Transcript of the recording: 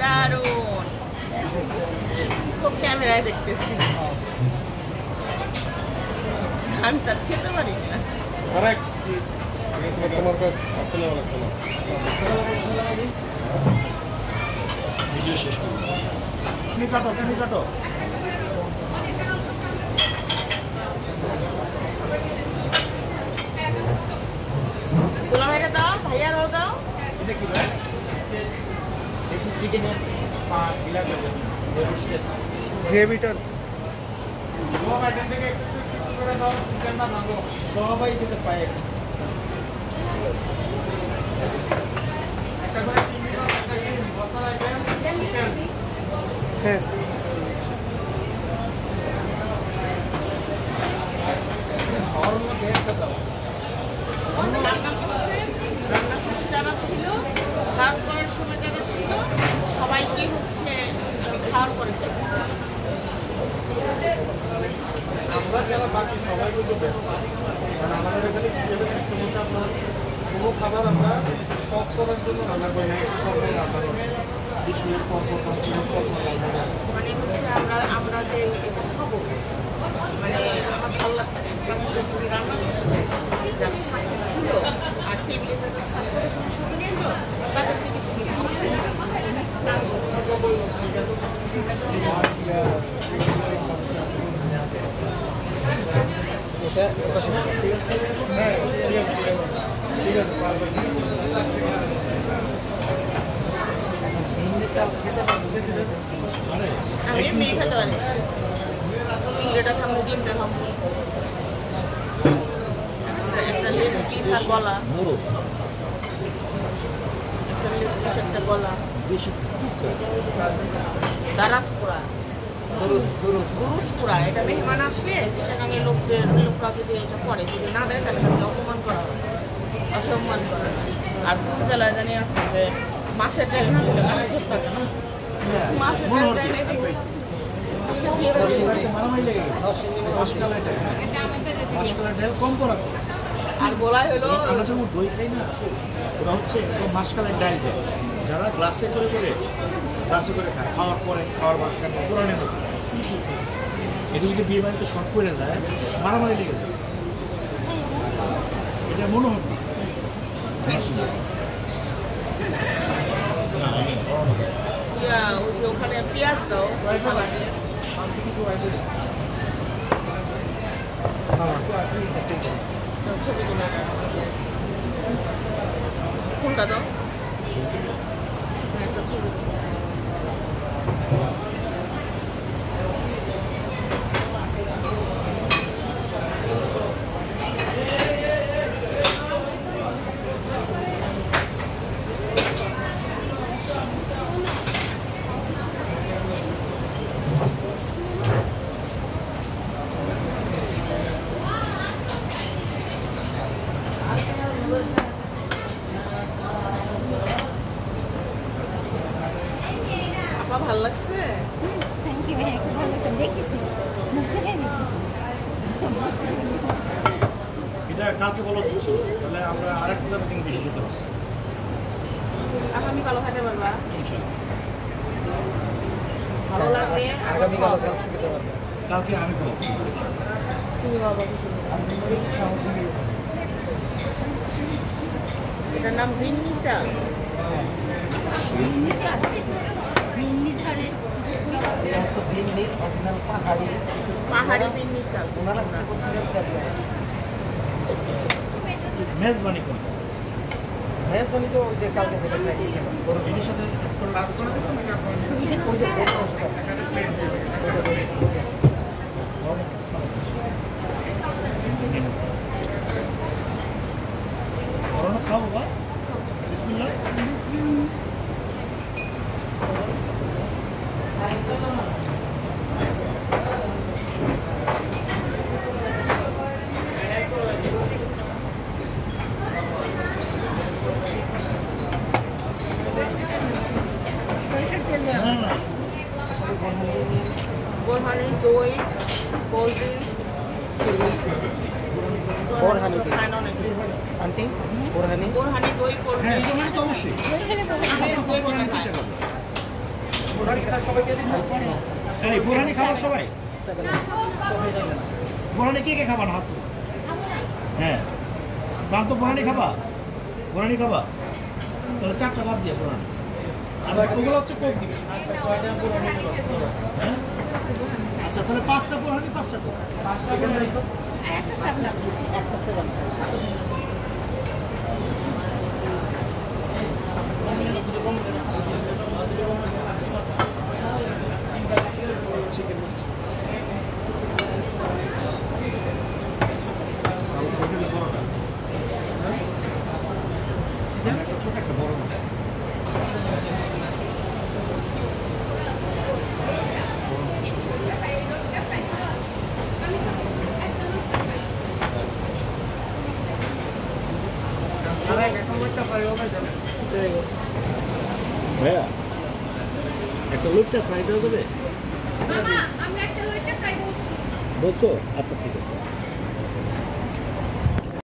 দারুণ, খুব ক্যামেরায় দেখতেছি, আমি তার খেতে পারি না। ভিডিও শেষ করুন। তুমি কাটো, তুমি কাটো। গোলা ভাইটা দাও, ভাইয়ারও দাও। এটা কি ভাই? দেশি চিকেনের পা গিলা গ্রেভিটা সবাই যেতে পায়। হ্যাঁ, রান্না করছে, রান্না শেষে যারা ছিল, সার্ভ করার সময় যারা ছিল, সবাইকে হচ্ছে আমি খাওয়ার পরে চাই। আমরা যারা বাকি সবাই কিন্তু ব্যস্ত, কারণ আমাদের এখানে কিচেনের সিস্টেম হচ্ছে আপনার কোনো খাবার আমরা স্টক করার জন্য রান্না করি না, একটু পর রান্না করি, 20 মিনিট পর পর 5 মিনিট পর পর রান্না করি। মানে হচ্ছে আমরা যে এটা খাবো, মানে আমার ভালো লাগছে, বাচ্চাদের যদি রান্না করছে, যারা সাথে ছিল আর টেবিলে যারা সাথে ছিল তাদেরকে কিছু এটা ঠিক আছে, হ্যাঁ ঠিক আছে, ঠিক আছে, পারবেন। আমি এমনি খেতে পারি, চিংড়িটা খাবো, ডিমটা খাবো, একটা লেগ পিস আর গলা, একটা লেগ পিস একটা গলা, দারাসপুরা, গুরুসপুরা। এটা মেহমান আসলে চিটাগাঙের লোকরা যদি এটা করে, যদি না দেয় তাহলে তাকে অপমান করা হয়, অসম্মান করা হয়। আর কোন জেলায় জানি আছে যে মাছের ডাল না দিলে কানে চোখ থাকে না, মাছের ডাল ডাইলে আর বলাই হলো আমরা যেমন দই খাই না, ওরা হচ্ছে মাসকালের ডাল দেয়, যারা গ্লাসে করে খায়, খাওয়ার পরে খাওয়ার মাঝখানে পুরানো হতো। এটা যদি বিয়ে বাড়িতে শর্ট করে যায়, মারামারি লেগে যায়, এটা মনে হয় না। ওই যে ওখানে পেঁয়াজ দাও কোনটা দাও? ভালো লাগছে? থ্যাংক ইউ, ভালো লাগছে, দেখতেছি এটা কালকে বলা হচ্ছে, তাহলে আমরা আরেকটা দিন বেশি দিতে পারবো। আগামী কালো খাইতে পারবা, ভালো লাগলে কালকে আমি খাবো, তুমি বাবা কিছু। এটার নাম ভিন্নি চা। পাহাড়ি ভিন্নি চা। মেজবানি কোনটা? মেজবানি তো ওই যে কালকে যেটা খাই এর সাথে খাবো বা বিসমিল্লাহ। বোরহানি, দই, কোল্ড ড্রিঙ্কস, বোরহানি কি? খায় না অনেকে। আন্টি বোরহানি বোরহানি, দই, কোল্ড হ্যাঁ ড্রিঙ্কস। বোরহানি তো অবশ্যই। এই বোরহানি খাবার সবাই? বোরহানি কে কে খাবার হাত? হ্যাঁ প্রান্ত বোরহানি খাবা? বোরহানি খাবা? তাহলে 4টা বাদ দিয়ে বোরহানি। আর ওগুলো হচ্ছে কোক দিবে। হ্যাঁ আচ্ছা তাহলে 5টা বোরহানি 5টা কোক। একটা সাবলাম একটা সেভেন ছোট একটা বড় মাছ। ভাইয়া একটা লুটটা ফ্রাই দেওয়া যাবে? মামা আমরা একটা লইটা ফ্রাই বলছি বলছো? আচ্ছা ঠিক আছে।